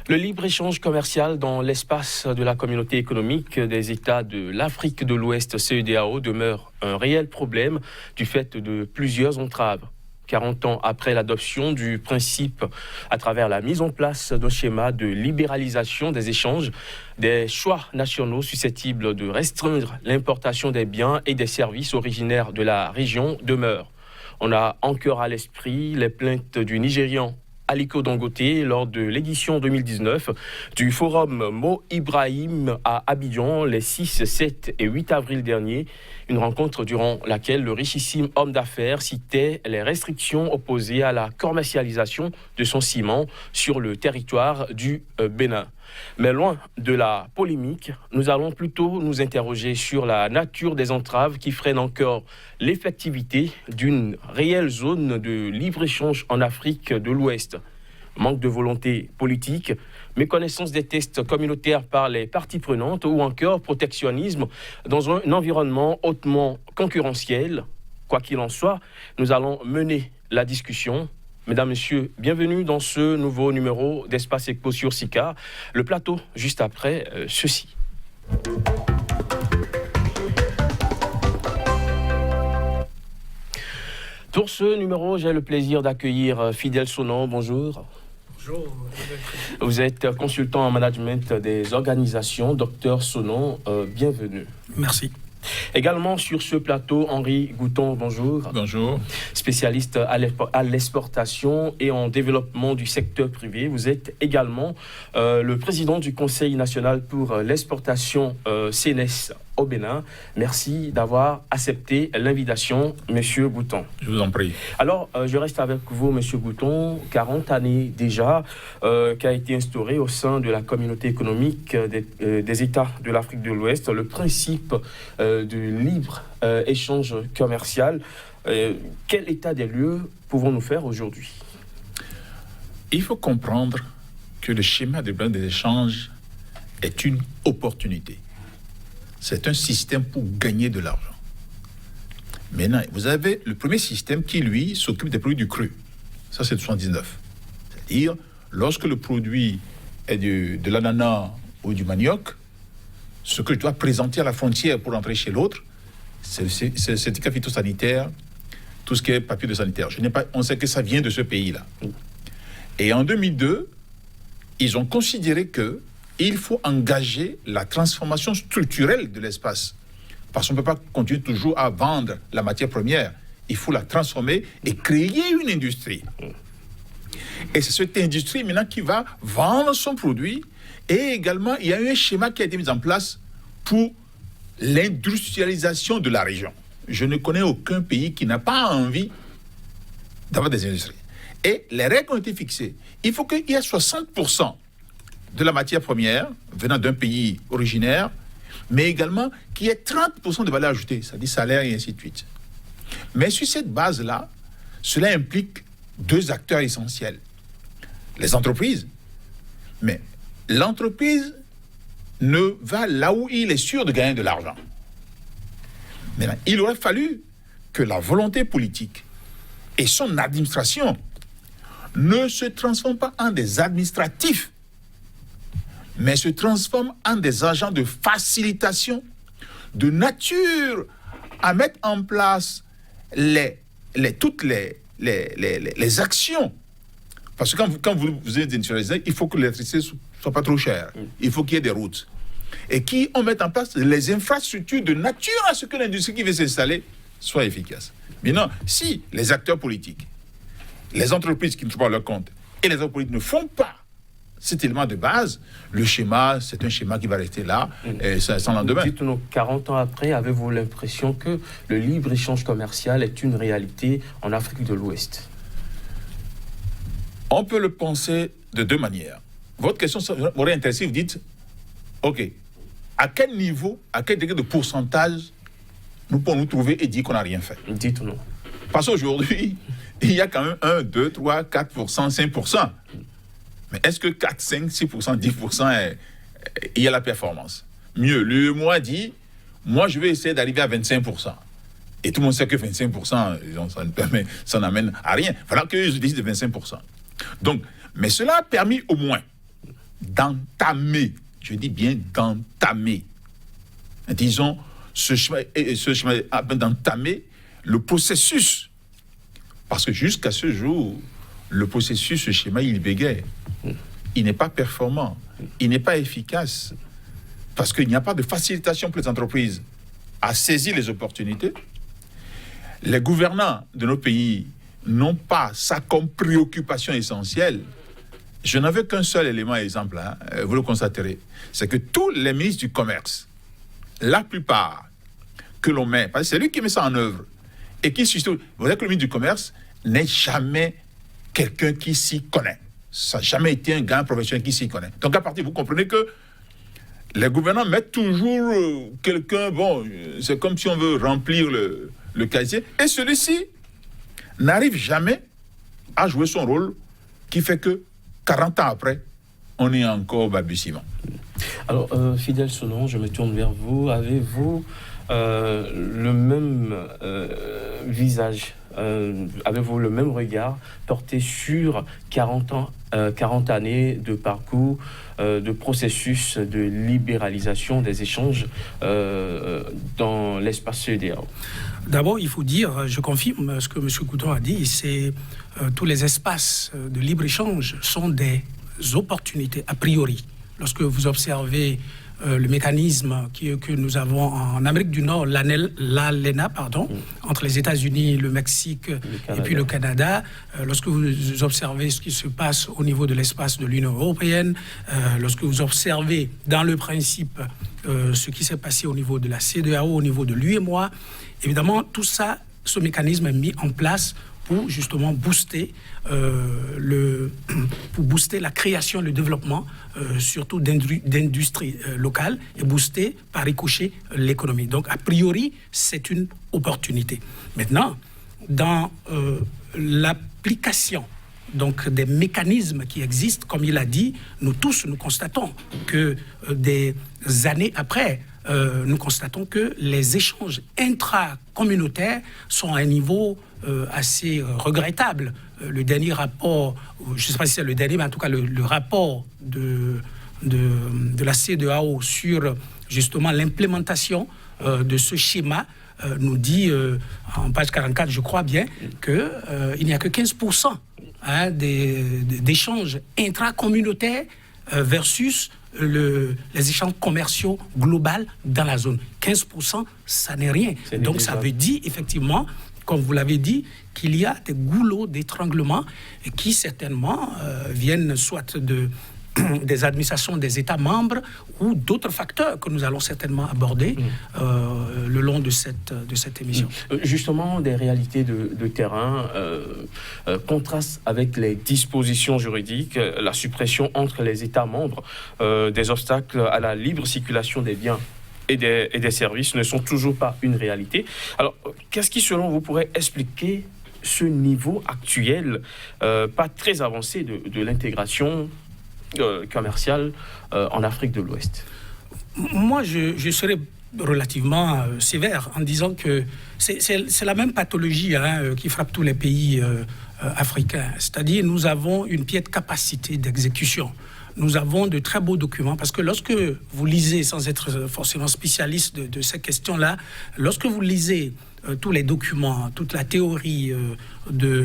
Le libre-échange commercial dans l'espace de la communauté économique des États de l'Afrique de l'Ouest, CEDEAO, demeure un réel problème du fait de plusieurs entraves. 40 ans après l'adoption du principe à travers la mise en place d'un schéma de libéralisation des échanges, des choix nationaux susceptibles de restreindre l'importation des biens et des services originaires de la région demeurent. On a encore à l'esprit les plaintes du Nigérian Aliko Dangote lors de l'édition 2019 du forum Mo Ibrahim à Abidjan les 6, 7 et 8 avril dernier. Une rencontre durant laquelle le richissime homme d'affaires citait les restrictions opposées à la commercialisation de son ciment sur le territoire du Bénin. Mais loin de la polémique, nous allons plutôt nous interroger sur la nature des entraves qui freinent encore l'effectivité d'une réelle zone de libre-échange en Afrique de l'Ouest. Manque de volonté politique, méconnaissance des textes communautaires par les parties prenantes ou encore protectionnisme dans un environnement hautement concurrentiel. Quoi qu'il en soit, nous allons mener la discussion. Mesdames, Messieurs, bienvenue dans ce nouveau numéro d'Espace Expo sur SICA. Le plateau juste après ceci. Pour ce numéro, j'ai le plaisir d'accueillir Fidèle Sonon. Bonjour. Bonjour. Vous êtes consultant en management des organisations. Docteur Sonon, bienvenue. Merci. Également sur ce plateau, Henri Gouton, bonjour. Bonjour. Spécialiste à l'exportation et en développement du secteur privé. Vous êtes également le président du Conseil national pour l'exportation CNES au Bénin. Merci d'avoir accepté l'invitation, Monsieur Gouton. Je vous en prie. Alors, je reste avec vous, Monsieur Gouton. 40 années déjà qu'a été instauré au sein de la communauté économique des États de l'Afrique de l'Ouest le principe de libre échange commercial. Quel état des lieux pouvons-nous faire aujourd'hui? Il faut comprendre que le schéma de libre échange est une opportunité. C'est un système pour gagner de l'argent. Maintenant, vous avez le premier système qui, lui, s'occupe des produits du cru. Ça, c'est de 79. C'est-à-dire, lorsque le produit est de l'ananas ou du manioc, ce que je dois présenter à la frontière pour entrer chez l'autre, c'est le certificat phytosanitaire, tout ce qui est papier de sanitaire. On sait que ça vient de ce pays-là. Et en 2002, ils ont considéré que il faut engager la transformation structurelle de l'espace. Parce qu'on ne peut pas continuer toujours à vendre la matière première. Il faut la transformer et créer une industrie. Et c'est cette industrie maintenant qui va vendre son produit. Et également, il y a eu un schéma qui a été mis en place pour l'industrialisation de la région. Je ne connais aucun pays qui n'a pas envie d'avoir des industries. Et les règles ont été fixées. Il faut qu'il y ait 60% de la matière première venant d'un pays originaire, mais également qu'il y ait 30% de valeur ajoutée, c'est-à-dire salaire et ainsi de suite. Mais sur cette base-là, cela implique deux acteurs essentiels. Les entreprises. Mais l'entreprise ne va là où il est sûr de gagner de l'argent. Maintenant, il aurait fallu que la volonté politique et son administration ne se transforment pas en des administratifs, mais se transforment en des agents de facilitation, de nature à mettre en place toutes les actions. Parce que quand vous êtes industrialisé, il faut que l'électricité ne soit pas trop chère. Il faut qu'il y ait des routes. Et qui on met en place les infrastructures de nature à ce que l'industrie qui veut s'installer soit efficace. Maintenant, si les acteurs politiques, les entreprises qui ne trouvent pas leur compte et les acteurs politiques ne font pas cet élément de base, le schéma, c'est un schéma qui va rester là sans lendemain. Dites-nous, 40 ans après, avez-vous l'impression que le libre-échange commercial est une réalité en Afrique de l'Ouest? On peut le penser de deux manières. Votre question m'aurait intéressé, vous dites, OK, à quel niveau, à quel degré de pourcentage nous pouvons nous trouver et dire qu'on n'a rien fait? Dites-nous. Parce qu'aujourd'hui, il y a quand même 1, 2, 3, 4%, 5%. Mais est-ce que 4, 5, 6%, 10%, il y a la performance? Mieux, l'UEMOA dit, moi je vais essayer d'arriver à 25%. Et tout le monde sait que 25%, ça n'amène à rien. Voilà qu'ils décident de 25%. Donc, mais cela a permis au moins d'entamer, je dis bien d'entamer, disons, ce chemin d'entamer le processus. Parce que jusqu'à ce jour, le processus, ce schéma, il bégaye. Il n'est pas performant. Il n'est pas efficace. Parce qu'il n'y a pas de facilitation pour les entreprises à saisir les opportunités. Les gouvernants de nos pays n'ont pas ça comme préoccupation essentielle. Je n'avais qu'un seul élément exemple, hein, vous le constaterez. C'est que tous les ministres du commerce, la plupart que l'on met, parce que c'est lui qui met ça en œuvre, et qui suscite, vous voyez que le ministre du commerce n'est jamais quelqu'un qui s'y connaît. Ça n'a jamais été un gars professionnel qui s'y connaît. Donc à partir, vous comprenez que les gouvernants mettent toujours quelqu'un, bon, c'est comme si on veut remplir le casier, et celui-ci n'arrive jamais à jouer son rôle qui fait que 40 ans après, on est encore au balbutiement. Alors, Fidèle Sonon, je me tourne vers vous. Avez-vous le même visage, avez-vous le même regard porté sur 40 années de parcours, de processus de libéralisation des échanges dans l'espace CEDEAO? D'abord, il faut dire, je confirme ce que M. Couton a dit, c'est tous les espaces de libre-échange sont des opportunités a priori. Lorsque vous observez le mécanisme que nous avons en Amérique du Nord, l'ALENA, entre les États-Unis, le Mexique et puis le Canada, lorsque vous observez ce qui se passe au niveau de l'espace de l'Union européenne, lorsque vous observez dans le principe ce qui s'est passé au niveau de la CEDEAO, au niveau de l'UEMOA, évidemment, tout ça, ce mécanisme est mis en place pour justement booster la création et le développement, surtout d'industries locales, et booster par ricochet l'économie. Donc, a priori, c'est une opportunité. Maintenant, dans l'application donc, des mécanismes qui existent, comme il a dit, nous constatons que des années après, nous constatons que les échanges intracommunautaires sont à un niveau assez regrettable. Le dernier rapport, je ne sais pas si c'est le dernier, mais en tout cas le rapport de la CEDEAO sur justement l'implémentation de ce schéma nous dit, en page 44, je crois bien, qu'il n'y a que 15% d'échanges intracommunautaires versus les échanges commerciaux globaux dans la zone. 15%, ça n'est rien. Donc ça veut dire effectivement, comme vous l'avez dit, qu'il y a des goulots d'étranglement qui certainement viennent soit des administrations des États membres ou d'autres facteurs que nous allons certainement aborder le long de cette émission. Justement, des réalités de terrain contrastent avec les dispositions juridiques, la suppression entre les États membres des obstacles à la libre circulation des biens et des services ne sont toujours pas une réalité. Alors, qu'est-ce qui, selon vous, pourrait expliquer ce niveau actuel, pas très avancé de l'intégration commerciale en Afrique de l'Ouest? Moi, je serais relativement sévère en disant que c'est la même pathologie qui frappe tous les pays africains. C'est-à-dire, nous avons une piètre capacité d'exécution. Nous avons de très beaux documents, parce que lorsque vous lisez, sans être forcément spécialiste de ces questions-là, lorsque vous lisez tous les documents, toute la théorie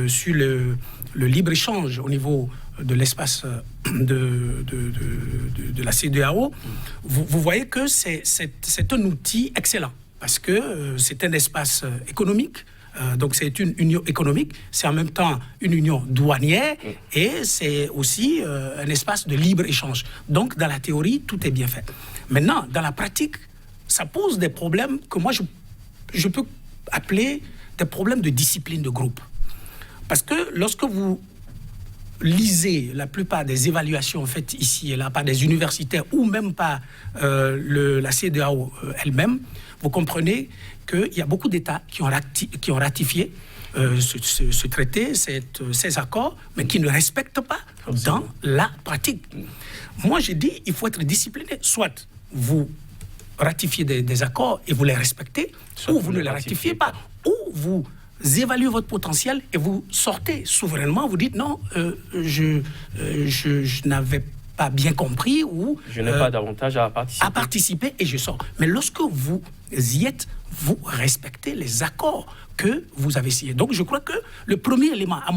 sur le libre-échange au niveau de l'espace de la CEDEAO, vous voyez que c'est un outil excellent, parce que c'est un espace économique. Donc c'est une union économique, c'est en même temps une union douanière et c'est aussi un espace de libre-échange. Donc dans la théorie, tout est bien fait. Maintenant, dans la pratique, ça pose des problèmes que moi je peux appeler des problèmes de discipline de groupe. Parce que lorsque vous lisez la plupart des évaluations faites ici et là par des universitaires ou même par la CEDEAO elle-même, vous comprenez qu'il y a beaucoup d'États qui ont ratifié ce traité, ces accords, mais qui ne respectent pas dans la pratique. Moi, j'ai dit il faut être discipliné. Soit vous ratifiez des accords et vous les respectez, ou vous ne les ratifiez pas, ou vous évaluez votre potentiel et vous sortez souverainement, vous dites non, je n'avais pas bien compris ou je n'ai pas d'avantage à participer. À participer et je sors. Mais lorsque vous y êtes, vous respectez les accords que vous avez signés. Donc je crois que le premier élément, à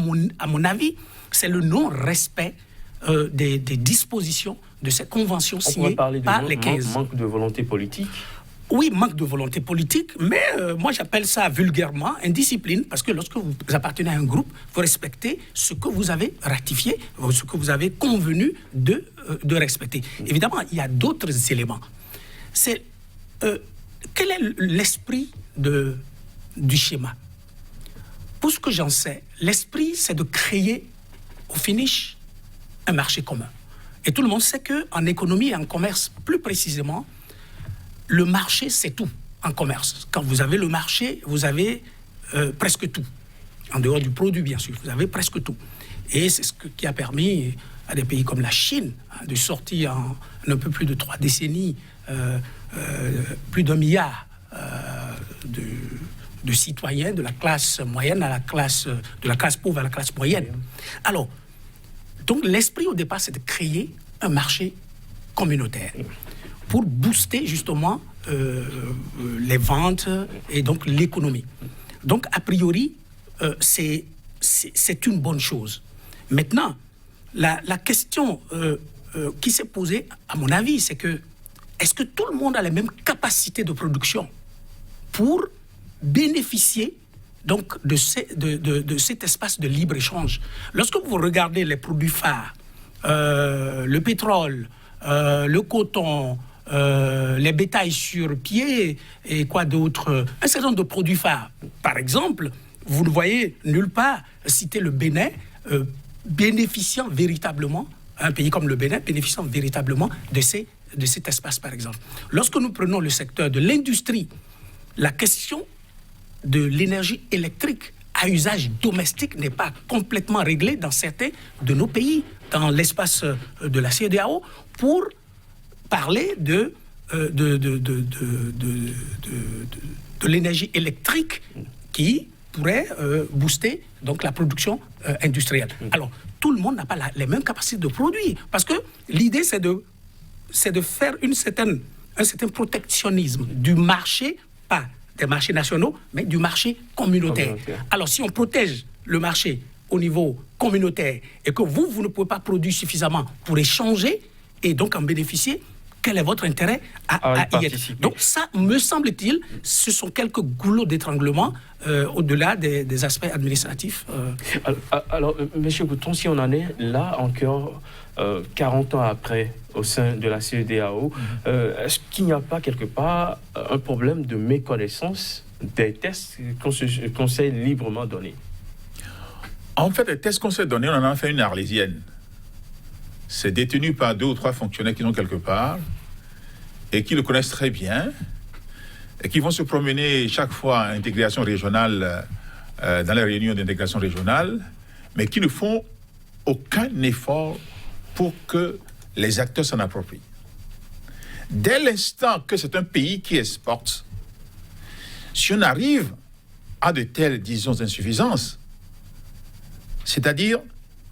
mon avis, c'est le non-respect des dispositions de ces conventions signées par les 15. Manque de volonté politique. Oui, manque de volonté politique, mais moi j'appelle ça vulgairement indiscipline, parce que lorsque vous appartenez à un groupe, vous respectez ce que vous avez ratifié, ce que vous avez convenu de respecter. Évidemment, il y a d'autres éléments. C'est quel est l'esprit du schéma? Pour ce que j'en sais, l'esprit, c'est de créer au finish un marché commun. Et tout le monde sait qu'en économie et en commerce, plus précisément, le marché, c'est tout en commerce. Quand vous avez le marché, vous avez presque tout. En dehors du produit, bien sûr, vous avez presque tout. Et c'est ce qui a permis à des pays comme la Chine de sortir en un peu plus de 3 décennies plus d'1 milliard de citoyens de la classe moyenne à de la classe pauvre à la classe moyenne. Alors, donc l'esprit au départ, c'est de créer un marché communautaire pour booster justement les ventes et donc l'économie. Donc, a priori, c'est une bonne chose. Maintenant, la question qui s'est posée, à mon avis, c'est que est-ce que tout le monde a les mêmes capacités de production pour bénéficier donc de cet espace de libre-échange? Lorsque vous regardez les produits phares, le pétrole, le coton, les bétails sur pied et quoi d'autre, un certain nombre de produits phares. Par exemple, vous ne voyez nulle part citer le Bénin bénéficiant véritablement, un pays comme le Bénin bénéficiant véritablement de cet espace, par exemple. Lorsque nous prenons le secteur de l'industrie, la question de l'énergie électrique à usage domestique n'est pas complètement réglée dans certains de nos pays, dans l'espace de la CEDEAO, pour parler de l'énergie électrique qui pourrait booster donc la production industrielle. Alors, tout le monde n'a pas les mêmes capacités de produire, parce que l'idée, c'est de faire un certain protectionnisme du marché, pas des marchés nationaux, mais du marché communautaire. Alors, si on protège le marché au niveau communautaire et que vous ne pouvez pas produire suffisamment pour échanger et donc en bénéficier, quel est votre intérêt à y être? Donc ça, me semble-t-il, ce sont quelques goulots d'étranglement au-delà des aspects administratifs. Alors, M. Bouton, si on en est là encore 40 ans après au sein de la CEDEAO, est-ce qu'il n'y a pas quelque part un problème de méconnaissance des tests qu'on s'est librement donnés? En fait, les tests qu'on s'est donnés, on en a fait une arlésienne. C'est détenu par 2 ou 3 fonctionnaires qui sont quelque part et qui le connaissent très bien et qui vont se promener chaque fois à intégration régionale, dans les réunions d'intégration régionale, mais qui ne font aucun effort pour que les acteurs s'en approprient. Dès l'instant que c'est un pays qui exporte, si on arrive à de telles, disons, insuffisances, c'est-à-dire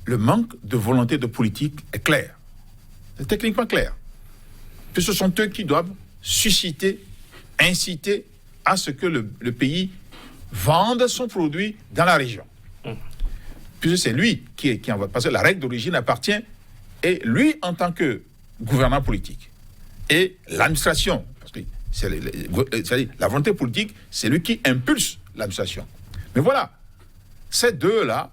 le manque de volonté de politique est clair. C'est techniquement clair. Que ce sont eux qui doivent susciter, inciter à ce que le pays vende son produit dans la région. Puisque c'est lui qui envoie. Parce que la règle d'origine appartient, et lui en tant que gouvernant politique, et l'administration, parce que la volonté politique, c'est lui qui impulse l'administration. Mais voilà, ces deux-là,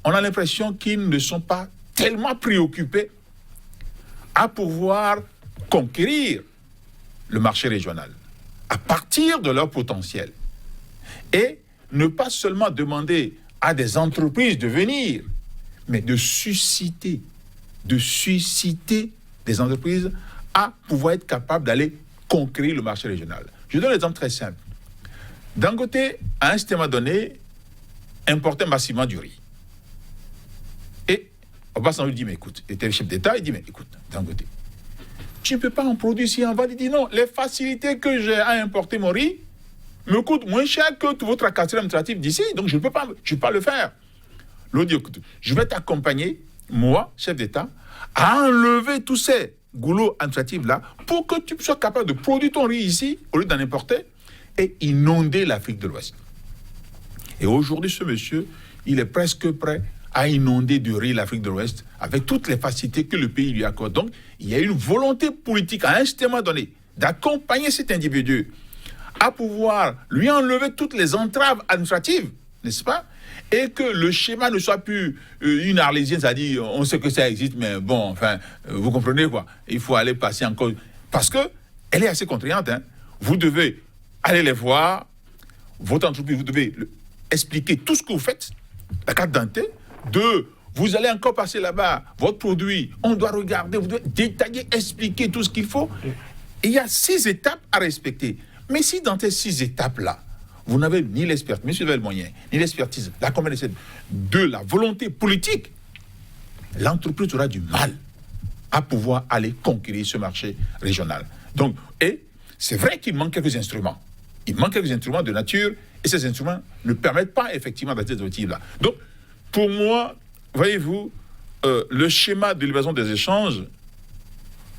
on a l'impression qu'ils ne sont pas tellement préoccupés à pouvoir conquérir le marché régional à partir de leur potentiel. Et ne pas seulement demander à des entreprises de venir, mais de susciter des entreprises à pouvoir être capables d'aller conquérir le marché régional. Je donne un exemple très simple. Dangote, à un système donné, importait massivement du riz. Et Obasanjo lui dit, mais écoute, il était le chef d'État, il dit, mais écoute, Dangote, tu ne peux pas en produire si en bas. Il dit, non, les facilités que j'ai à importer mon riz me coûtent moins cher que toute votre tracasserie administrative d'ici, donc je ne peux pas le faire. L'autre dit, écoute, je vais t'accompagner, moi, chef d'État, à enlever tous ces goulots administratifs-là pour que tu sois capable de produire ton riz ici, au lieu d'en importer, et inonder l'Afrique de l'Ouest. Et aujourd'hui, ce monsieur, il est presque prêt à inonder de riz l'Afrique de l'Ouest avec toutes les facilités que le pays lui accorde. Donc, il y a une volonté politique à un instant donné d'accompagner cet individu à pouvoir lui enlever toutes les entraves administratives, n'est-ce pas? Et que le schéma ne soit plus une arlésienne, c'est-à-dire on sait que ça existe, mais bon, enfin, vous comprenez quoi? Il faut aller passer encore. Parce qu'elle est assez contraignante. Hein. Vous devez aller les voir, votre entreprise, vous devez expliquer tout ce que vous faites, la carte d'identité. Vous allez encore passer là-bas, votre produit, on doit regarder, vous devez détailler, expliquer tout ce qu'il faut. Et il y a 6 étapes à respecter. Mais si dans ces 6 étapes-là, vous n'avez ni l'expertise, monsieur Velmoyen, ni l'expertise, la compétence de la volonté politique, l'entreprise aura du mal à pouvoir aller conquérir ce marché régional. Donc, et c'est vrai qu'il manque quelques instruments. Il manque quelques instruments de nature, et ces instruments ne permettent pas effectivement d'atteindre ces objectifs-là. Donc, pour moi, voyez-vous, le schéma de livraison des échanges,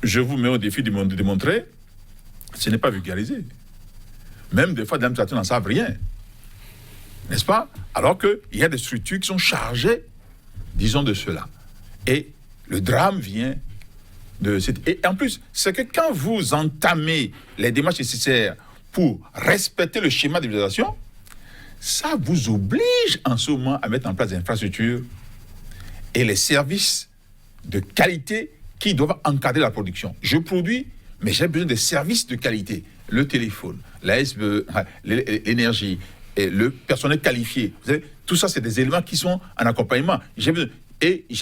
je vous mets au défi de démontrer, ce n'est pas vulgarisé. Même des fois, les administrateurs n'en savent rien. N'est-ce pas? Alors qu'il y a des structures qui sont chargées, disons, de cela. Et le drame vient de cette... Et en plus, c'est que quand vous entamez les démarches nécessaires pour respecter le schéma de livraison, ça vous oblige en ce moment à mettre en place des infrastructures et les services de qualité qui doivent encadrer la production. Je produis, mais j'ai besoin de services de qualité. Le téléphone, l'énergie, et le personnel qualifié. Vous savez, tout ça, c'est des éléments qui sont en accompagnement. J'ai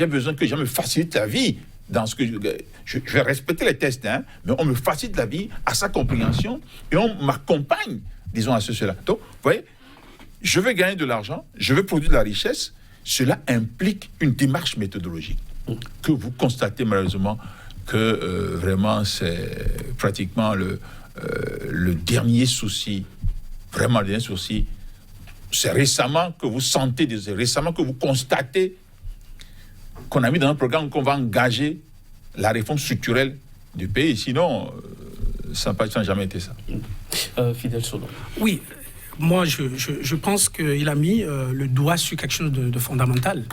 besoin que les gens me facilitent la vie. Dans ce que je vais respecter les tests, hein, mais on me facilite la vie à sa compréhension et on m'accompagne, disons, à cela. Donc, vous voyez, je vais gagner de l'argent, je vais produire de la richesse. Cela implique une démarche méthodologique que vous constatez malheureusement que vraiment c'est pratiquement le dernier souci, vraiment le dernier souci. C'est récemment que vous sentez, récemment que vous constatez qu'on a mis dans un programme qu'on va engager la réforme structurelle du pays. Sinon, ça n'a jamais été ça. Fidèle Solon. Oui. Moi, je pense qu'il a mis le doigt sur quelque chose de fondamental.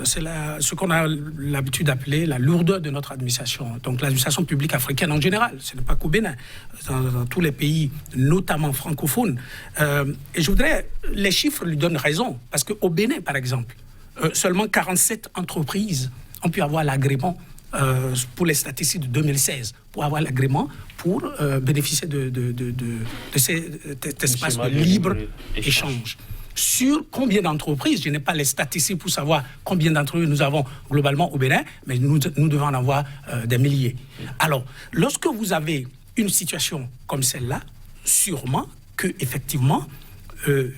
C'est ce qu'on a l'habitude d'appeler la lourdeur de notre administration. Donc l'administration publique africaine en général, ce n'est pas qu'au Bénin, dans tous les pays, notamment francophones. Et je voudrais, les chiffres lui donnent raison, parce qu'au Bénin, par exemple, seulement 47 entreprises ont pu avoir l'agrément pour les statistiques de 2016, pour avoir l'agrément pour bénéficier de cet espace de libre-échange. Sur combien d'entreprises, je n'ai pas les statistiques pour savoir combien d'entreprises nous avons globalement au Bénin, mais nous devons en avoir des milliers. Alors, lorsque vous avez une situation comme celle-là, sûrement que effectivement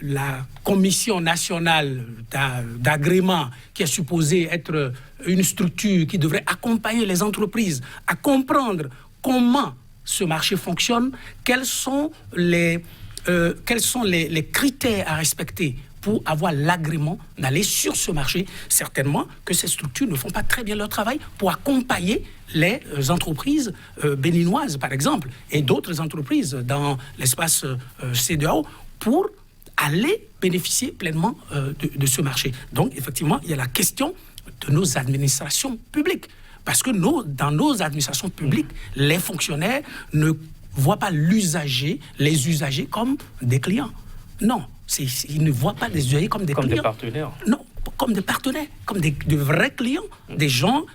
la Commission nationale d'agrément, qui est supposée être une structure qui devrait accompagner les entreprises à comprendre comment ce marché fonctionne, quels sont les critères à respecter pour avoir l'agrément d'aller sur ce marché. Certainement que ces structures ne font pas très bien leur travail pour accompagner les entreprises béninoises, par exemple, et d'autres entreprises dans l'espace CEDEAO pour aller bénéficier pleinement de ce marché. Donc, effectivement, il y a la question de nos administrations publiques. Parce que dans nos administrations publiques, les fonctionnaires ne voient pas les usagers comme des clients. Non, ils ne voient pas les usagers comme des clients. Comme des partenaires. Non, comme des partenaires, comme de vrais clients, des gens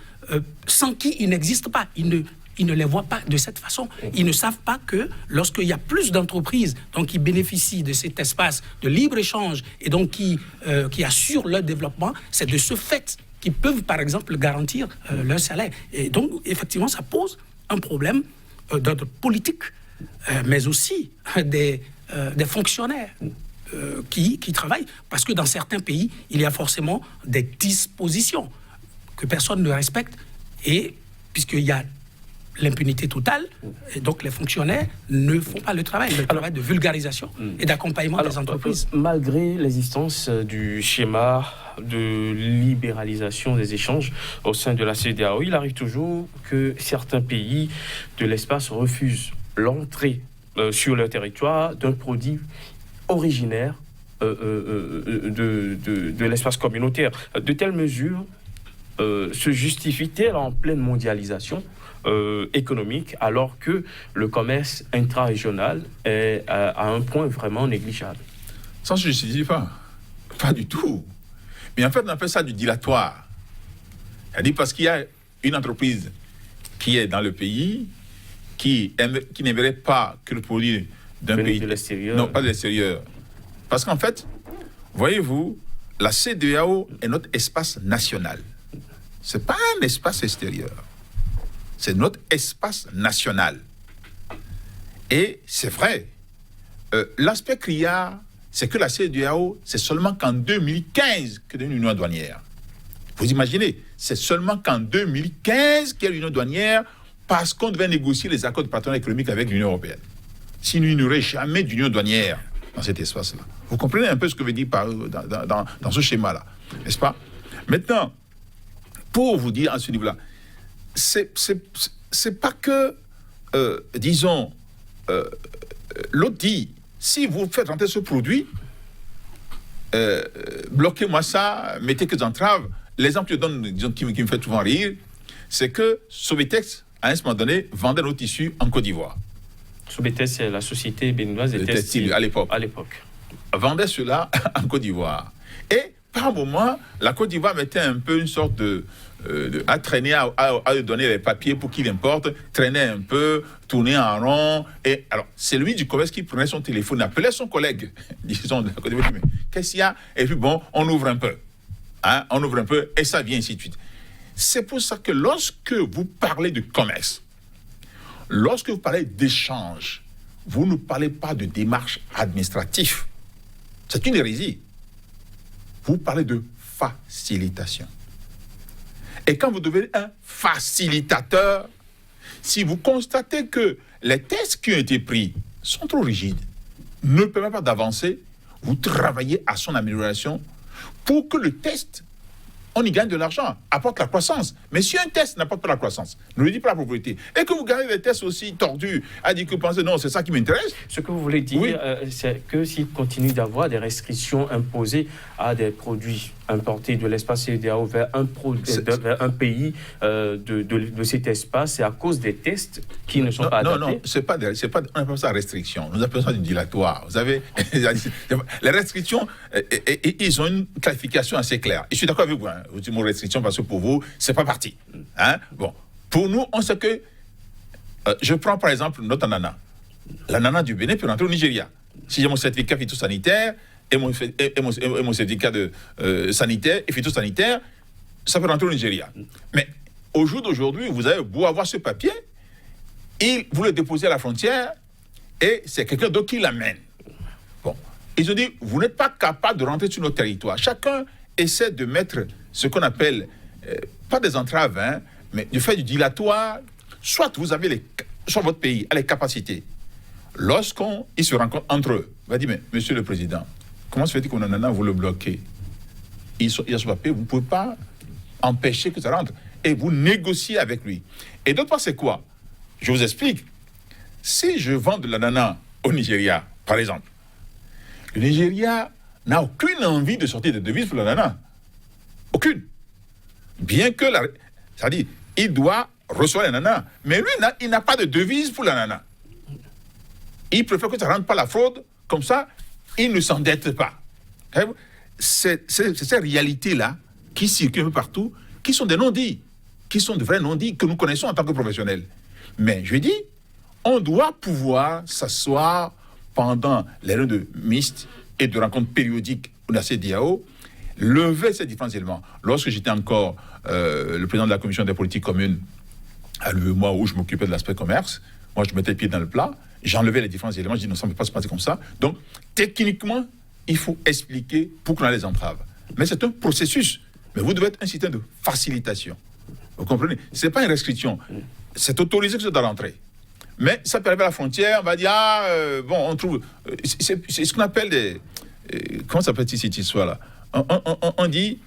sans qui ils n'existent pas. Ils ne les voient pas de cette façon. Ils ne savent pas que lorsqu'il y a plus d'entreprises donc, qui bénéficient de cet espace de libre-échange et donc qui assurent leur développement, c'est de ce fait qu'ils peuvent, par exemple, garantir leur salaire. Et donc, effectivement, ça pose un problème d'ordre politique, mais aussi des fonctionnaires qui travaillent. Parce que dans certains pays, il y a forcément des dispositions que personne ne respecte. Et puisqu'il y a l'impunité totale, et donc les fonctionnaires ne font pas le travail de vulgarisation et d'accompagnement des entreprises. Malgré l'existence du schéma de libéralisation des échanges au sein de la CEDEAO, il arrive toujours que certains pays de l'espace refusent l'entrée sur leur territoire d'un produit originaire de l'espace communautaire. De telles mesures se justifient-elles en pleine mondialisation économique, alors que le commerce intra-régional est à un point vraiment négligeable? Ça ne se justifie pas. Pas du tout. Mais en fait, on appelle ça du dilatoire. C'est-à-dire parce qu'il y a une entreprise qui est dans le pays, qui n'aimerait pas que le produit d'un pays... de l'extérieur. Non, pas de l'extérieur. Parce qu'en fait, voyez-vous, la CEDEAO est notre espace national. Ce n'est pas un espace extérieur. C'est notre espace national. Et c'est vrai, l'aspect criard, c'est que la CEDEAO, c'est seulement qu'en 2015 qu'il y a une union douanière. Vous imaginez, c'est seulement qu'en 2015 qu'il y a une union douanière parce qu'on devait négocier les accords de partenariat économique avec l'Union européenne. Sinon, il n'y aurait jamais d'union douanière dans cet espace-là. Vous comprenez un peu ce que veut dire dans ce schéma-là, n'est-ce pas? Maintenant, pour vous dire à ce niveau-là, c'est pas que, disons, l'autre dit, si vous faites rentrer ce produit, bloquez-moi ça, mettez quelques entraves. L'exemple que je donne, disons, qui me fait souvent rire, c'est que Sovitex, à un moment donné, vendait nos tissus en Côte d'Ivoire. Sovitex, c'est la société béninoise des textiles à l'époque. Vendait cela en Côte d'Ivoire. Et par moment, la Côte d'Ivoire mettait un peu une sorte à traîner, à donner les papiers pour qu'il importe, traîner un peu, tourner en rond. Et alors, c'est lui du commerce qui prenait son téléphone, appelait son collègue, disons, de la Côte d'Ivoire, mais qu'est-ce qu'il y a? Et puis bon, on ouvre un peu. Hein, on ouvre un peu, et ça vient ainsi de suite. C'est pour ça que lorsque vous parlez de commerce, lorsque vous parlez d'échange, vous ne parlez pas de démarche administrative. C'est une hérésie. Vous parlez de facilitation. Et quand vous devenez un facilitateur, si vous constatez que les tests qui ont été pris sont trop rigides, ne permettent pas d'avancer, vous travaillez à son amélioration pour que le test, on y gagne de l'argent, apporte la croissance. Mais si un test n'apporte pas la croissance, ne lui dit pas la propriété, et que vous gagnez des tests aussi tordus, à dire que vous pensez, non, c'est ça qui m'intéresse. Ce que vous voulez dire, oui, c'est que s'il continue d'avoir des restrictions imposées à des produits importés de l'espace CEDEAO vers un pays de cet espace, c'est à cause des tests qui ne sont pas adaptés. Non, on appelle ça restriction. Nous appelons ça du dilatoire. Vous savez, les restrictions, ils ont une classification assez claire. Et je suis d'accord avec vous, hein, vous dites mot restriction parce que pour vous, c'est pas parti. Hein? Bon, pour nous, on sait que, je prends par exemple notre ananas. L'ananas du Bénin peut rentrer au Nigeria. Si j'ai mon certificat phytosanitaire et mon certificat de sanitaire et phytosanitaire, ça peut rentrer au Nigeria. Mais au jour d'aujourd'hui, vous avez beau avoir ce papier, vous le déposez à la frontière et c'est quelqu'un d'autre qui l'amène. Bon, ils ont dit, vous n'êtes pas capable de rentrer sur notre territoire. Chacun essaie de mettre ce qu'on appelle, pas des entraves, hein, mais du fait du dilatoire. Soit vous avez soit votre pays a les capacités. Lorsqu'ils se rencontrent entre eux, il va dire, mais monsieur le président, comment se fait-il qu'on en a, vous le bloquez? Il y a ce papier, vous ne pouvez pas empêcher que ça rentre. Et vous négociez avec lui. Et d'autre part, c'est quoi? Je vous explique. Si je vends de l'ananas au Nigeria, par exemple, le Nigeria n'a aucune envie de sortir de devises pour l'ananas. Aucune. Bien que, c'est-à-dire, il doit recevoir l'ananas. Mais lui, il n'a pas de devise pour l'ananas. Il préfère que ça ne rentre pas la fraude. Comme ça, il ne s'endette pas. C'est ces réalités-là qui circulent partout, qui sont des non-dits, qui sont de vrais non-dits que nous connaissons en tant que professionnels. Mais je dis, on doit pouvoir s'asseoir pendant les réunions de MIST et de rencontres périodiques de la CEDEAO, lever ces différents éléments. Lorsque j'étais encore le président de la commission des politiques communes, à l'UEMOA où je m'occupais de l'aspect commerce, moi je mettais le pied dans le plat, j'enlevais les différents éléments, je dis non, ça ne peut pas se passer comme ça. Donc, techniquement, il faut expliquer pour qu'on ait les entraves. Mais c'est un processus. Mais vous devez être un système de facilitation. Vous comprenez? Ce n'est pas une restriction. c'est autorisé que ça doit rentrer. Mais ça peut arriver à la frontière, on va dire, on trouve... c'est ce qu'on appelle des... comment ça s'appelle cette histoire-là? On dit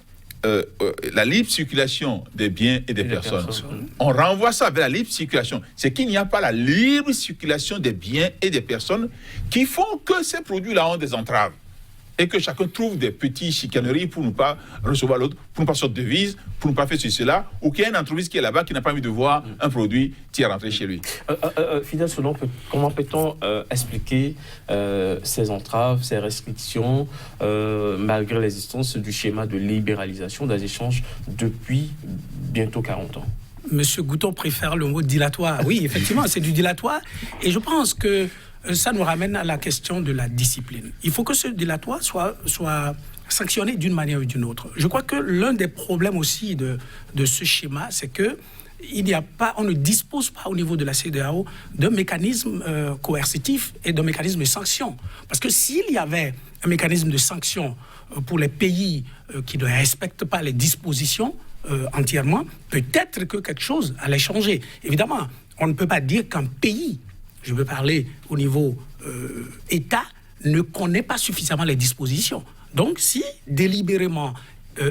la libre circulation des biens et des personnes. On renvoie ça vers la libre circulation. C'est qu'il n'y a pas la libre circulation des biens et des personnes qui font que ces produits-là ont des entraves. Et que chacun trouve des petites chicaneries pour ne pas recevoir l'autre, pour ne pas sortir de devise, pour ne pas faire ceci, cela, ou qu'il y ait une entreprise qui est là-bas qui n'a pas envie de voir un produit qui est rentré chez lui. Fidèle Solon, comment peut-on expliquer ces entraves, ces restrictions, malgré l'existence du schéma de libéralisation des échanges depuis bientôt 40 ans? Monsieur Gouton préfère le mot dilatoire. Oui, effectivement, c'est du dilatoire. Et je pense que ça nous ramène à la question de la discipline. Il faut que ce dilatoire soit sanctionné d'une manière ou d'une autre. Je crois que l'un des problèmes aussi de ce schéma, c'est que on ne dispose pas au niveau de la CEDEAO d'un mécanisme coercitif et d'un mécanisme de sanction. Parce que s'il y avait un mécanisme de sanction pour les pays qui ne respectent pas les dispositions entièrement, peut-être que quelque chose allait changer. Évidemment, on ne peut pas dire qu'un pays, je veux parler au niveau État, ne connaît pas suffisamment les dispositions. Donc, si délibérément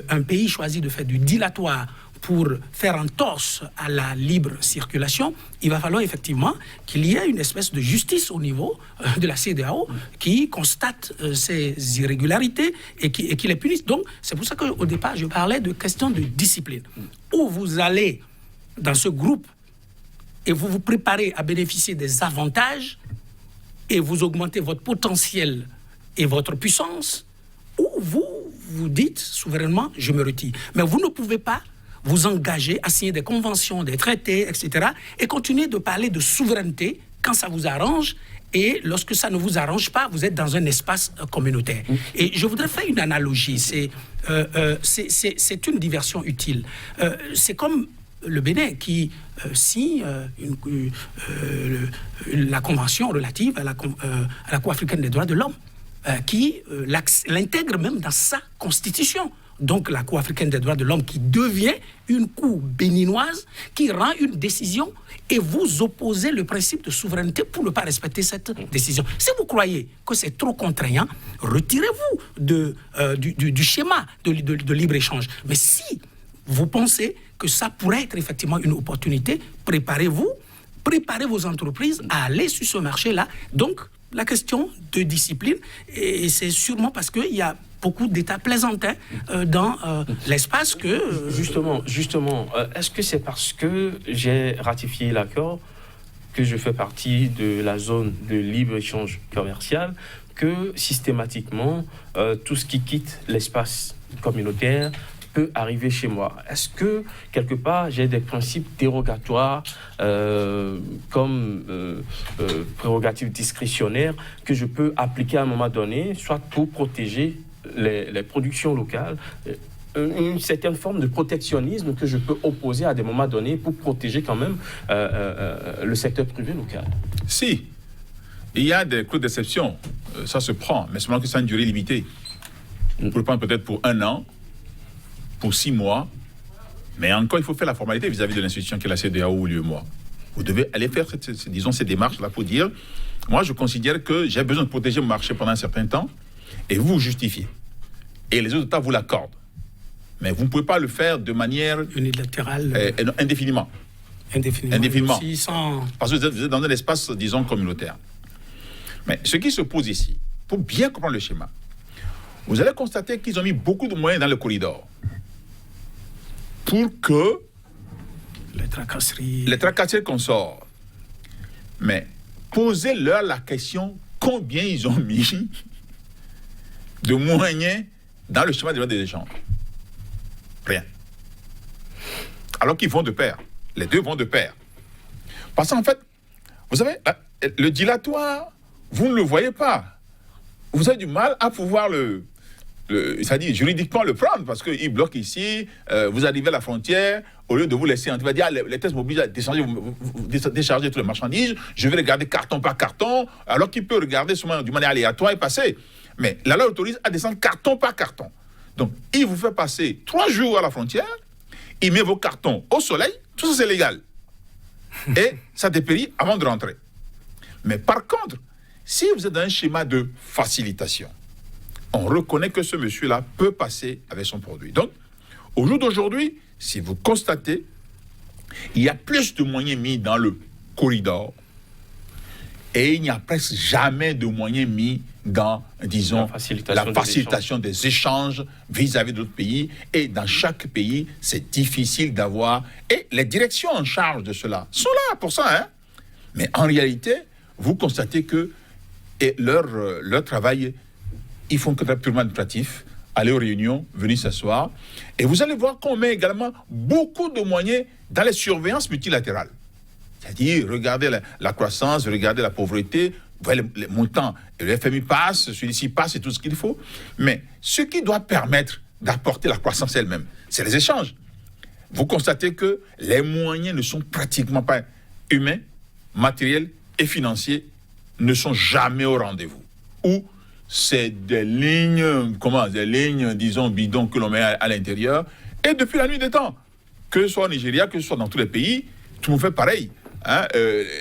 un pays choisit de faire du dilatoire pour faire entorse à la libre circulation, il va falloir effectivement qu'il y ait une espèce de justice au niveau de la CEDEAO qui constate ces irrégularités et qui les punisse. Donc, c'est pour ça qu'au départ, je parlais de question de discipline. Où vous allez dans ce groupe et vous vous préparez à bénéficier des avantages et vous augmentez votre potentiel et votre puissance, ou vous dites souverainement, je me retire. Mais vous ne pouvez pas vous engager à signer des conventions, des traités, etc. et continuer de parler de souveraineté quand ça vous arrange, et lorsque ça ne vous arrange pas, vous êtes dans un espace communautaire. Et je voudrais faire une analogie, c'est une diversion utile. C'est comme le Bénin qui signe la convention relative à la Cour africaine des droits de l'homme, qui l'intègre même dans sa constitution. Donc la Cour africaine des droits de l'homme qui devient une cour béninoise qui rend une décision et vous opposez le principe de souveraineté pour ne pas respecter cette décision. Si vous croyez que c'est trop contraignant, retirez-vous du schéma de libre-échange. Mais si vous pensez que ça pourrait être effectivement une opportunité, préparez vos entreprises à aller sur ce marché-là. Donc, la question de discipline, et c'est sûrement parce qu'il y a beaucoup d'États plaisantins dans l'espace que... Justement, est-ce que c'est parce que j'ai ratifié l'accord, que je fais partie de la zone de libre-échange commercial, que systématiquement, tout ce qui quitte l'espace communautaire peut arriver chez moi? Est-ce que, quelque part, j'ai des principes dérogatoires comme prérogatives discrétionnaires que je peux appliquer à un moment donné, soit pour protéger les productions locales, une certaine forme de protectionnisme que je peux opposer à des moments donnés pour protéger quand même le secteur privé local? Si, il y a des clauses d'exception, ça se prend, mais seulement que ça a une durée limitée. On peut le prendre peut-être pour 1 an, pour 6 mois, mais encore, il faut faire la formalité vis-à-vis de l'institution qui est la CEDEAO ou l'UEMOA. Vous devez aller faire ces démarches-là pour dire, moi, je considère que j'ai besoin de protéger mon marché pendant un certain temps, et vous justifiez. Et les autres États vous l'accordent. Mais vous ne pouvez pas le faire de manière... unilatérale. Indéfiniment. Indéfiniment. Aussi sans... Parce que vous êtes dans un espace, disons, communautaire. Mais ce qui se pose ici, pour bien comprendre le schéma, vous allez constater qu'ils ont mis beaucoup de moyens dans le corridor pour que les tracasseries qu'on sort. Mais posez-leur la question, combien ils ont mis de moyens dans le schéma des échanges? Rien. Alors qu'ils vont de pair. Les deux vont de pair. Parce qu'en fait, vous savez, le dilatoire, vous ne le voyez pas. Vous avez du mal à pouvoir c'est-à-dire juridiquement le prendre, parce qu'il bloque ici, vous arrivez à la frontière, au lieu de vous laisser, on va dire, les tests m'obligent à décharger toutes les marchandises, je vais regarder carton par carton, alors qu'il peut regarder seulement d'une manière aléatoire et passer. Mais la loi autorise à descendre carton par carton. Donc, il vous fait passer 3 jours à la frontière, il met vos cartons au soleil, tout ça c'est légal. Et ça dépérit avant de rentrer. Mais par contre, si vous êtes dans un schéma de facilitation, on reconnaît que ce monsieur-là peut passer avec son produit. Donc, au jour d'aujourd'hui, si vous constatez, il y a plus de moyens mis dans le corridor et il n'y a presque jamais de moyens mis dans, disons, la facilitation des échanges vis-à-vis d'autres pays. Et dans chaque pays, c'est difficile d'avoir... Et les directions en charge de cela sont là pour ça. Hein? Mais en réalité, vous constatez que leur travail, ils font que de purement administratif. Aller aux réunions, venir s'asseoir. Et vous allez voir qu'on met également beaucoup de moyens dans les surveillances multilatérales. C'est-à-dire, regardez la croissance, regardez la pauvreté, vous voyez les montants, le FMI passe, celui-ci passe, c'est tout ce qu'il faut. Mais ce qui doit permettre d'apporter la croissance elle-même, c'est les échanges. Vous constatez que les moyens ne sont pratiquement pas humains, matériels et financiers, ne sont jamais au rendez-vous. Ou c'est des lignes, disons, bidons que l'on met à l'intérieur. Et depuis la nuit des temps, que ce soit au Nigeria, que ce soit dans tous les pays, tout le monde fait pareil. Hein?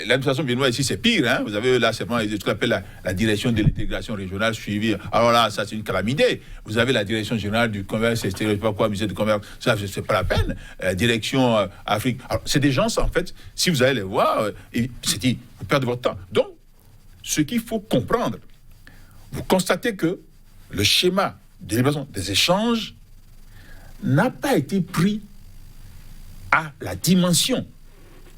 L'administration béninoise ici, c'est pire. Hein? Vous avez là, c'est ce qu'on appelle la direction de l'intégration régionale suivie. Alors là, ça, c'est une calamité. Vous avez la direction générale du commerce extérieur, je ne sais pas quoi, musée du commerce, ça, c'est pas la peine. Direction Afrique. Alors, c'est des gens, en fait, si vous allez les voir, vous perdez votre temps. Donc, ce qu'il faut comprendre, vous constatez que le schéma de libération des échanges n'a pas été pris à la dimension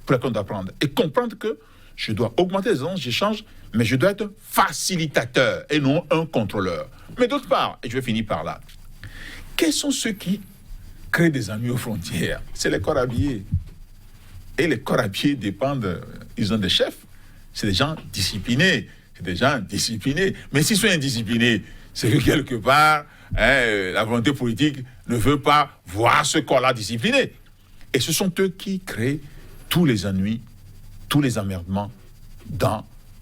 pour laquelle on doit prendre. Et comprendre que je dois augmenter les échanges, mais je dois être un facilitateur et non un contrôleur. Mais d'autre part, et je vais finir par là, quels sont ceux qui créent des ennuis aux frontières? C'est les corps habillés. Et les corps habillés dépendent, ils ont des chefs. C'est des gens disciplinés. C'est des gens disciplinés. Mais s'ils sont indisciplinés, c'est que quelque part, la volonté politique ne veut pas voir ce corps-là discipliné. Et ce sont eux qui créent tous les ennuis, tous les emmerdements,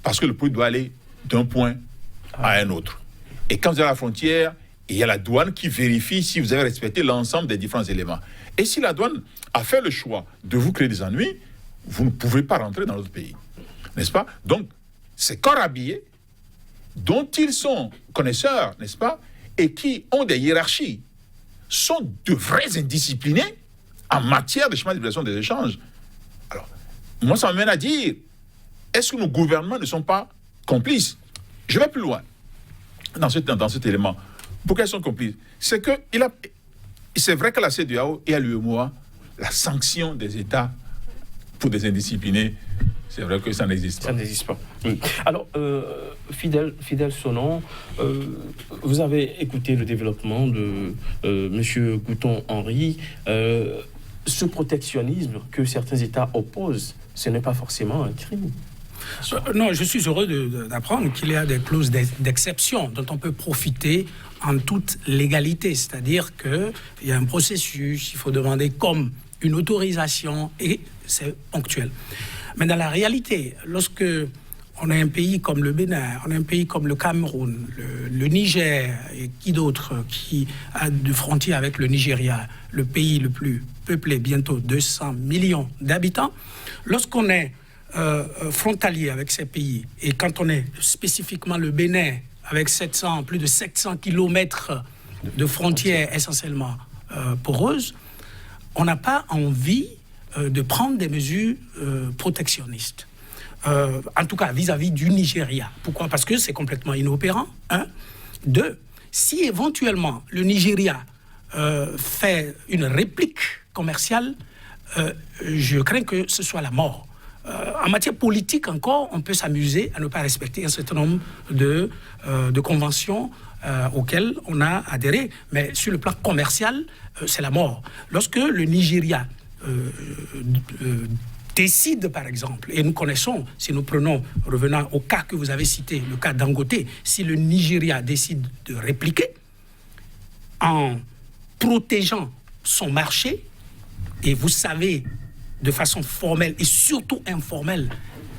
parce que le produit doit aller d'un point à un autre. Et quand vous êtes à la frontière, il y a la douane qui vérifie si vous avez respecté l'ensemble des différents éléments. Et si la douane a fait le choix de vous créer des ennuis, vous ne pouvez pas rentrer dans notre pays. N'est-ce pas? Donc, ces corps habillés, dont ils sont connaisseurs, n'est-ce pas, et qui ont des hiérarchies, sont de vrais indisciplinés en matière de chemin de libération des échanges. Alors, moi, ça m'amène à dire, est-ce que nos gouvernements ne sont pas complices? Je vais plus loin dans cet élément. Pourquoi ils sont complices? C'est que c'est vrai qu'à la CEDEAO et à l'UEMOA, la sanction des États pour des indisciplinés, c'est vrai que ça n'existe pas. Ça n'existe pas. Alors, Fidèle Sonon, vous avez écouté le développement de M. Gouton-Henri. Ce protectionnisme que certains États opposent, ce n'est pas forcément un crime. Non, je suis heureux d'apprendre qu'il y a des clauses d'exception dont on peut profiter en toute légalité. C'est-à-dire qu'il y a un processus, il faut demander comme une autorisation et c'est ponctuel. Mais dans la réalité, lorsque on a un pays comme le Bénin, on a un pays comme le Cameroun, le Niger et qui d'autre qui a de frontières avec le Nigeria, le pays le plus peuplé, bientôt 200 millions d'habitants, lorsqu'on est frontalier avec ces pays et quand on est spécifiquement le Bénin avec plus de 700 kilomètres de frontières essentiellement poreuses, on n'a pas envie de prendre des mesures protectionnistes. En tout cas, vis-à-vis du Nigeria. Pourquoi? Parce que c'est complètement inopérant. 2, si éventuellement le Nigeria fait une réplique commerciale, je crains que ce soit la mort. En matière politique encore, on peut s'amuser à ne pas respecter un certain nombre de conventions auxquelles on a adhéré. Mais sur le plan commercial, c'est la mort. Lorsque le Nigeria décide, par exemple, et nous connaissons, si nous prenons, revenant au cas que vous avez cité, le cas Dangote, si le Nigeria décide de répliquer en protégeant son marché, et vous savez de façon formelle et surtout informelle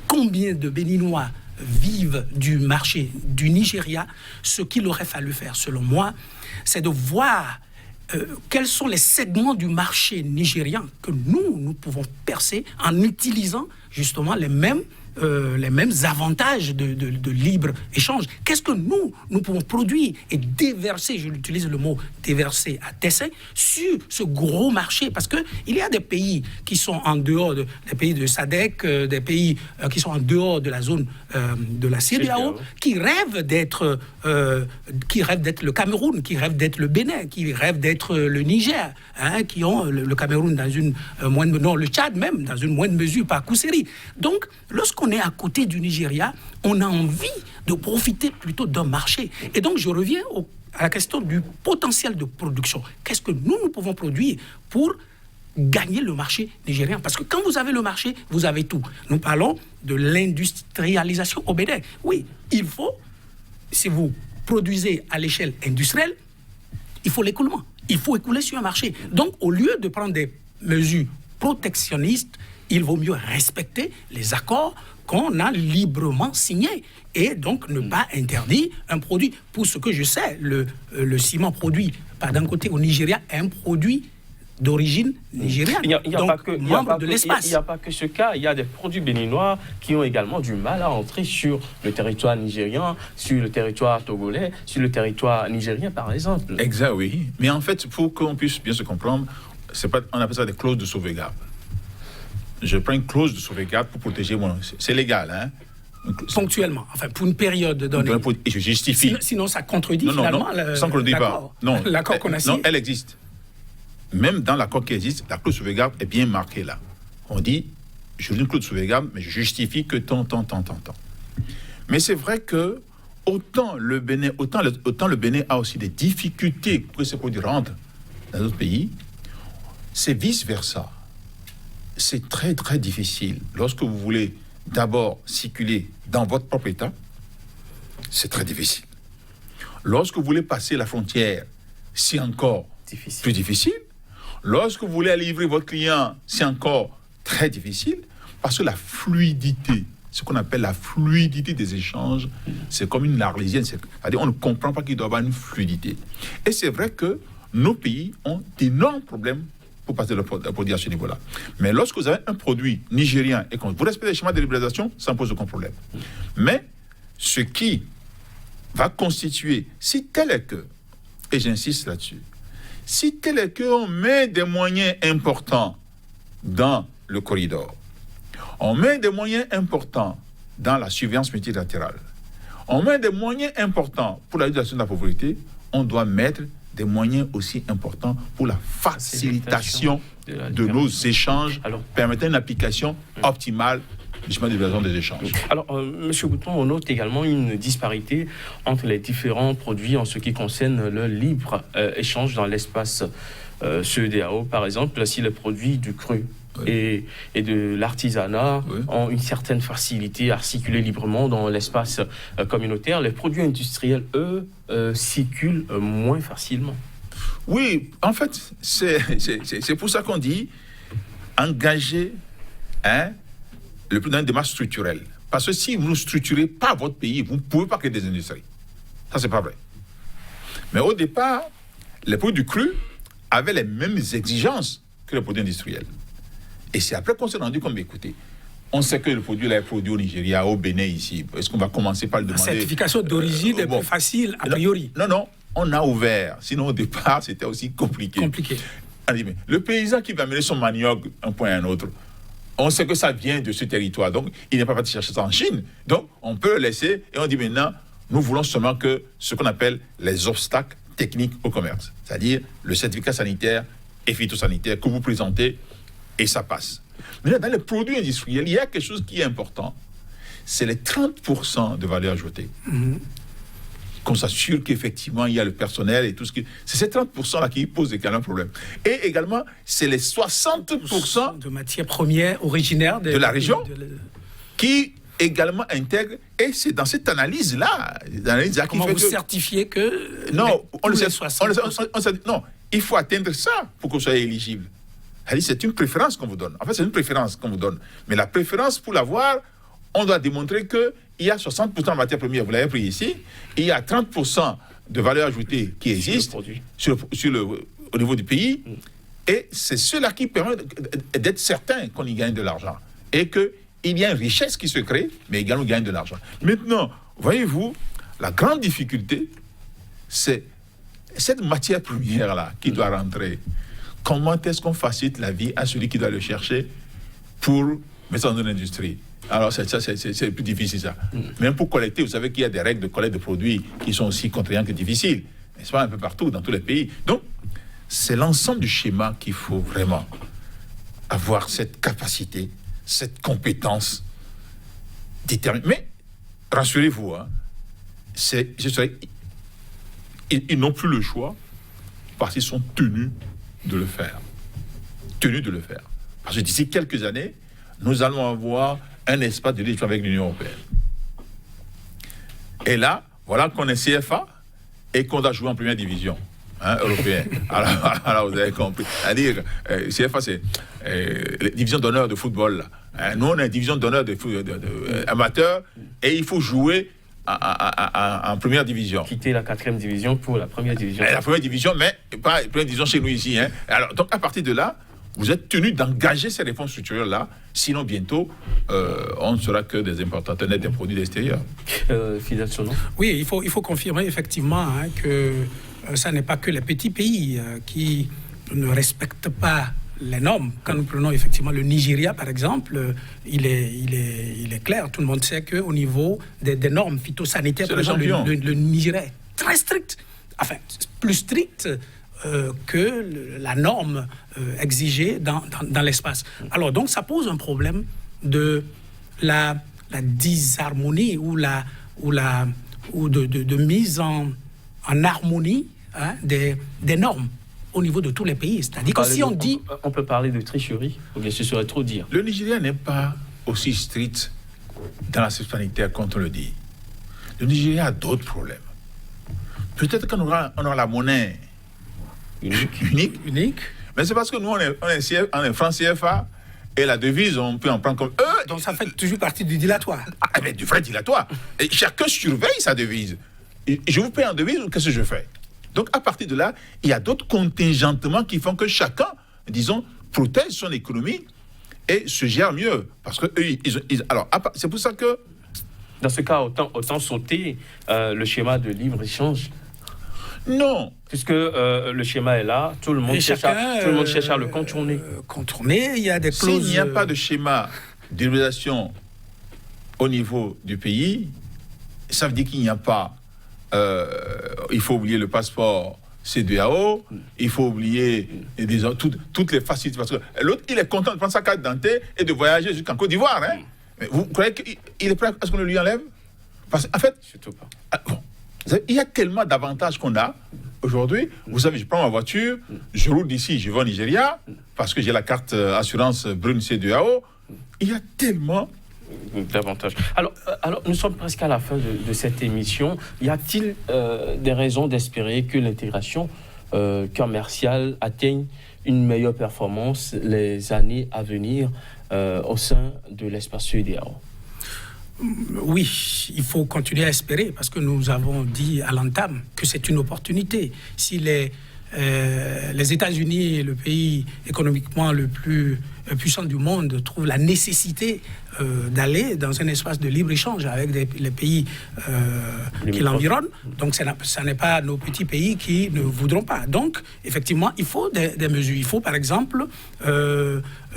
combien de Béninois vivent du marché du Nigeria, ce qu'il aurait fallu faire, selon moi, c'est de voir quels sont les segments du marché nigérian que nous pouvons percer en utilisant justement les mêmes avantages de libre-échange. Qu'est-ce que nous pouvons produire et déverser, je utilise le mot déverser à dessein, sur ce gros marché? Parce qu'il y a des pays qui sont en dehors des pays de SADC, des pays qui sont en dehors de la zone de la CEDEAO, qui rêvent d'être le Cameroun, qui rêvent d'être le Bénin, qui rêvent d'être le Niger, qui ont le Cameroun dans une moindre... Non, le Tchad même, dans une moindre mesure, par coup série. Donc, lorsqu'on est à côté du Nigeria, on a envie de profiter plutôt d'un marché. Et donc, je reviens à la question du potentiel de production. Qu'est-ce que nous pouvons produire pour gagner le marché nigérien? Parce que quand vous avez le marché, vous avez tout. Nous parlons de l'industrialisation au Bénin. Oui, il faut, si vous produisez à l'échelle industrielle, il faut l'écoulement. Il faut écouler sur un marché. Donc, au lieu de prendre des mesures protectionnistes, il vaut mieux respecter les accords qu'on a librement signés et donc ne pas interdire un produit. Pour ce que je sais, le ciment produit d'un côté au Nigeria est un produit d'origine nigériane. Il n'y a pas que ce cas. Il y a des produits béninois qui ont également du mal à entrer sur le territoire nigérian, sur le territoire togolais, sur le territoire nigérien, par exemple. Exact, oui. Mais en fait, pour qu'on puisse bien se comprendre, on appelle ça des clauses de sauvegarde. Je prends une clause de sauvegarde pour protéger mon... C'est légal, hein? Ponctuellement, enfin, pour une période donnée. Et je justifie. Sinon ça contredit finalement sans contredit pas. Non, l'accord qu'on a signé. Non, elle existe. Même dans l'accord qui existe, la clause de sauvegarde est bien marquée là. On dit, je veux une clause de sauvegarde, mais je justifie que tant. Mais c'est vrai que autant le Bénin a aussi des difficultés pour que ces produits rentrent dans d'autres pays, c'est vice-versa. C'est très, très difficile. Lorsque vous voulez d'abord circuler dans votre propre État, c'est très difficile. Lorsque vous voulez passer la frontière, c'est encore plus difficile. Lorsque vous voulez aller livrer votre client, c'est encore très difficile. Parce que la fluidité, ce qu'on appelle la fluidité des échanges, c'est comme une arlésienne. C'est-à-dire on ne comprend pas qu'il doit y avoir une fluidité. Et c'est vrai que nos pays ont d'énormes problèmes pour passer le produit à ce niveau-là. Mais lorsque vous avez un produit nigérien et que vous respectez les schémas de libéralisation, ça ne pose aucun problème. Mais ce qui va constituer, si tel est que, et j'insiste là-dessus, si tel est qu'on met des moyens importants dans le corridor, on met des moyens importants dans la surveillance multilatérale, on met des moyens importants pour la réduction de la pauvreté, on doit mettre des moyens aussi importants pour la facilitation de nos échanges, permettant une application optimale du chemin de livraison des échanges. Alors, M. Bouton, on note également une disparité entre les différents produits en ce qui concerne le libre échange dans l'espace CEDEAO. Par exemple, si les produits du cru et de l'artisanat ont une certaine facilité à circuler librement dans l'espace communautaire, les produits industriels, eux, circulent moins facilement. Oui, en fait, c'est pour ça qu'on dit engager le plus dans une démarche structurelle. Parce que si vous ne structurez pas votre pays, vous ne pouvez pas créer des industries. Ça, c'est pas vrai. Mais au départ, les produits du cru avaient les mêmes exigences que les produits industriels. Et c'est après qu'on s'est rendu compte, écoutez, on sait que le produit là est produit au Nigeria, au Bénin ici. Est-ce qu'on va commencer par le demander? La certification d'origine est plus facile, a priori. Non, on a ouvert. Sinon, au départ, c'était aussi compliqué. Allez, mais le paysan qui va amener son manioc d'un point à un autre, on sait que ça vient de ce territoire. Donc, il n'est pas parti chercher ça en Chine. Donc, on peut le laisser et on dit maintenant, nous voulons seulement que ce qu'on appelle les obstacles techniques au commerce, c'est-à-dire le certificat sanitaire et phytosanitaire que vous présentez et ça passe. Mais dans les produits industriels, il y a quelque chose qui est important. C'est les 30% de valeur ajoutée. Qu'on s'assure qu'effectivement, il y a le personnel et tout ce qui... C'est ces 30%-là qui posent également un problème. Et également, c'est les 60% de matières premières originaires de la région qui également intègrent. Et c'est dans cette analyse-là... Comment vous certifiez que... Non, non, il faut atteindre ça pour que vous soyez éligible. C'est une préférence qu'on vous donne. En fait, c'est une préférence qu'on vous donne. Mais la préférence, pour l'avoir, on doit démontrer qu'il y a 60% de matières premières, vous l'avez pris ici, et il y a 30% de valeur ajoutée qui existe sur au niveau du pays. Et c'est cela qui permet d'être certain qu'on y gagne de l'argent. Et qu'il y a une richesse qui se crée, mais également on gagne de l'argent. Maintenant, voyez-vous, la grande difficulté, c'est cette matière première-là qui doit rentrer. Comment est-ce qu'on facilite la vie à celui qui doit le chercher pour mettre ça dans l'industrie? Alors, c'est plus difficile, ça. Même pour collecter, vous savez qu'il y a des règles de collecte de produits qui sont aussi contraignantes que difficiles. N'est-ce pas, un peu partout, dans tous les pays. Donc, c'est l'ensemble du schéma qu'il faut vraiment avoir cette capacité, cette compétence déterminée. Mais, rassurez-vous, hein, ils n'ont plus le choix parce qu'ils sont tenus de le faire. Tenus de le faire. Parce que d'ici quelques années, nous allons avoir un espace de libre avec l'Union européenne. Et là, voilà qu'on est CFA et qu'on doit jouer en première division européenne. Alors, vous avez compris. C'est-à-dire, CFA, c'est la division d'honneur de football. Là. Nous, on est une division d'honneur de amateurs et il faut jouer en première division. Quitter la 4e division pour la première division. La première division, mais pas la première division chez nous ici. Alors, donc, à partir de là, vous êtes tenu d'engager ces réformes structurelles-là, sinon bientôt, on ne sera que des importateurs nets des produits d'extérieur. Fidèle Sono. Oui, il faut confirmer effectivement que ça n'est pas que les petits pays qui ne respectent pas les normes. Quand nous prenons effectivement le Nigeria, par exemple, il est clair, tout le monde sait qu'au niveau des normes phytosanitaires, par exemple, le Nigeria est très strict, enfin, plus strict que la norme exigée dans l'espace. Alors donc ça pose un problème de la disharmonie ou de mise en harmonie des normes au niveau de tous les pays. C'est-à-dire que si on dit... On peut parler de tricherie, ou bien ce serait trop dire. Le Nigeria n'est pas aussi strict dans l'aspect sanitaire quand on le dit. Le Nigeria a d'autres problèmes. Peut-être qu'on aura la monnaie unique. Mais c'est parce que nous, on est franc CFA et la devise, on peut en prendre comme eux. Donc ça fait toujours partie du dilatoire. Mais du vrai dilatoire. Et chacun surveille sa devise. Et je vous paye en devise ou qu'est-ce que je fais? Donc à partir de là, il y a d'autres contingentements qui font que chacun, disons, protège son économie et se gère mieux. Parce que eux, alors, c'est pour ça que... Dans ce cas, autant sauter le schéma de libre-échange. Non. Puisque le schéma est là, tout le monde cherche à le contourner. Contourner, il y a des clauses... S'il n'y a pas de schéma d'urbanisation au niveau du pays, ça veut dire qu'il n'y a pas... il faut oublier le passeport CEDEAO, il faut oublier toutes les facilités. Parce que l'autre, il est content de prendre sa carte d'identité et de voyager jusqu'en Côte d'Ivoire. Hein. Mais vous croyez qu'il est prêt à ce qu'on le lui enlève? Parce qu'en fait... Surtout pas. Il y a tellement d'avantages qu'on a aujourd'hui. Vous savez, je prends ma voiture, je roule d'ici, je vais au Nigeria, parce que j'ai la carte assurance brune CEDEAO. Il y a tellement d'avantages. Alors, nous sommes presque à la fin de cette émission. Y a-t-il des raisons d'espérer que l'intégration commerciale atteigne une meilleure performance les années à venir au sein de l'espace CEDEAO? Oui, il faut continuer à espérer parce que nous avons dit à l'entame que c'est une opportunité. Si les États-Unis, le pays économiquement le plus puissant du monde, trouvent la nécessité d'aller dans un espace de libre-échange avec les pays qui l'environnent, donc ce n'est pas nos petits pays qui ne voudront pas. Donc, effectivement, il faut des mesures. Il faut, par exemple,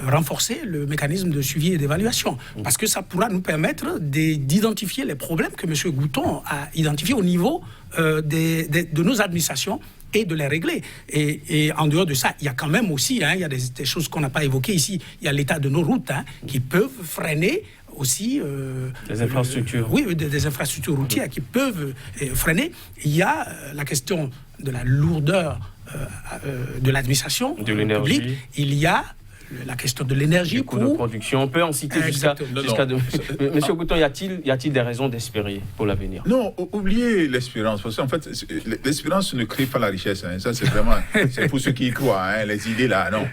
renforcer le mécanisme de suivi et d'évaluation, parce que ça pourra nous permettre d'identifier les problèmes que M. Gouton a identifiés au niveau de nos administrations et de les régler. Et en dehors de ça, il y a quand même aussi, il y a des choses qu'on n'a pas évoquées ici. Il y a l'état de nos routes qui peuvent freiner aussi... les infrastructures. Oui, des infrastructures routières qui peuvent freiner. Il y a la question de la lourdeur de l'administration publique. Il y a la question de l'énergie. Le coût de production. On peut en citer jusqu'à Monsieur Gouton, y a-t-il des raisons d'espérer pour l'avenir? Non, oubliez l'espérance. Parce qu'en fait, l'espérance ne crée pas la richesse. Ça, c'est vraiment... c'est pour ceux qui y croient, les idées là, non.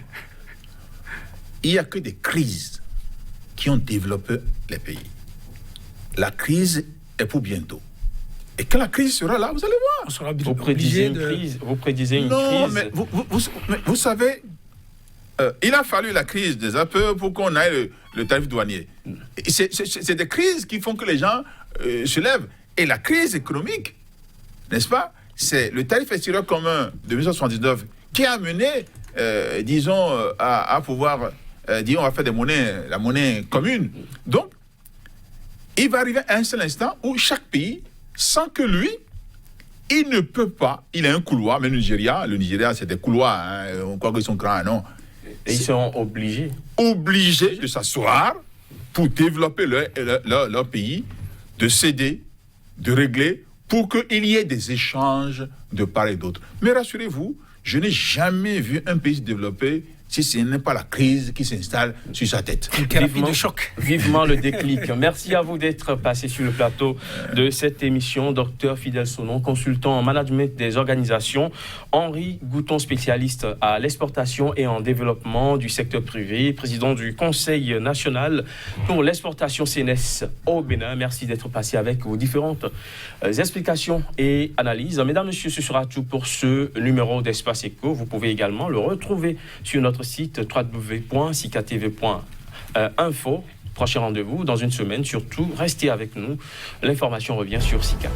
Il n'y a que des crises qui ont développé les pays. La crise est pour bientôt. Et quand la crise sera là, vous allez voir. On sera Vous prédisez obligé une crise. Vous prédisez une Non, crise. mais vous savez, il a fallu la crise des APE pour qu'on aille le tarif douanier. Et c'est des crises qui font que les gens se lèvent. Et la crise économique, n'est-ce pas? C'est le tarif extérieur commun de 1979 qui a amené, disons, à pouvoir dire on va faire la monnaie commune. Donc, il va arriver à un seul instant où chaque pays, sans que lui, il ne peut pas, il a un couloir, même le Nigeria c'est des couloirs, hein, on croit qu'ils sont grands, non. Et ils seront obligés. Obligés de s'asseoir pour développer leur pays, de céder, de régler, pour qu'il y ait des échanges de part et d'autre. Mais rassurez-vous, je n'ai jamais vu un pays se développer si ce n'est pas la crise qui s'installe sur sa tête. une thérapie de choc. Vivement le déclic. Merci à vous d'être passé sur le plateau de cette émission. Docteur Fidèle Sonon, consultant en management des organisations. Henri Gouton, spécialiste à l'exportation et en développement du secteur privé, président du Conseil national pour l'exportation CNES au Bénin. Merci d'être passé avec vos différentes explications et analyses. Mesdames, Messieurs, ce sera tout pour ce numéro d'Espace Éco. Vous pouvez également le retrouver sur notre site www.sicatv.info. Prochain rendez-vous dans une semaine. Surtout, restez avec nous. L'information revient sur SICA.